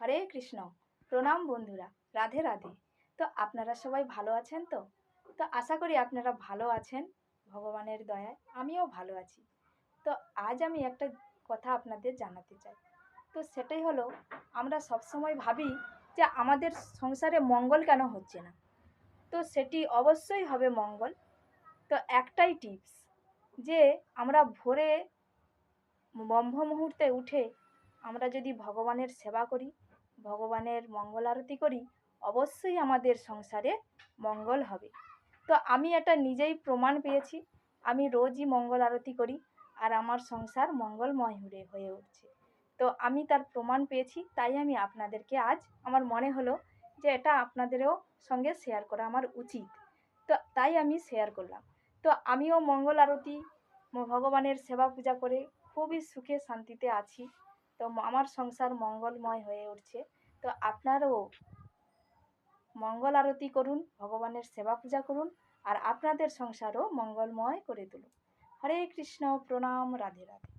হরে কৃষ্ণ। প্রণাম বন্ধুরা, রাধে রাধে। তো আপনারা সবাই ভালো আছেন তো? তো আশা করি আপনারা ভালো আছেন, ভগবানের দয়ায় আমিও ভালো আছি। তো আজ আমি একটা কথা আপনাদের জানাতে চাই। তো সেটাই হলো, আমরা সবসময় ভাবি যে আমাদের সংসারে মঙ্গল কেন হচ্ছে না। তো সেটি অবশ্যই হবে মঙ্গল। তো একটাই টিপস, যে আমরা ভোরে ব্রহ্ম মুহূর্তে উঠে আমরা যদি ভগবানের সেবা করি, ভগবানের মঙ্গল আরতি করি, অবশ্যই আমাদের সংসারে মঙ্গল হবে। তো আমি এটা নিজেই প্রমাণ পেয়েছি। আমি রোজই মঙ্গল আরতি করি আর আমার সংসার মঙ্গলময় হয়ে উঠছে। তো আমি তার প্রমাণ পেয়েছি, তাই আমি আপনাদেরকে আজ আমার মনে হলো যে এটা আপনাদেরও সঙ্গে শেয়ার করা আমার উচিত। তো তাই আমি শেয়ার করলাম। তো আমিও মঙ্গল আরতি ভগবানের সেবা পূজা করে খুবই সুখে শান্তিতে আছি। তো আমার সংসার মঙ্গলময় হয়ে উঠছে। তো আপনারাও মঙ্গল আরতি করুন, ভগবানের সেবা পূজা করুন, আর আপনাদের সংসারও মঙ্গলময় করে তুলুন। হরে কৃষ্ণ, প্রণাম, রাধে রাধে।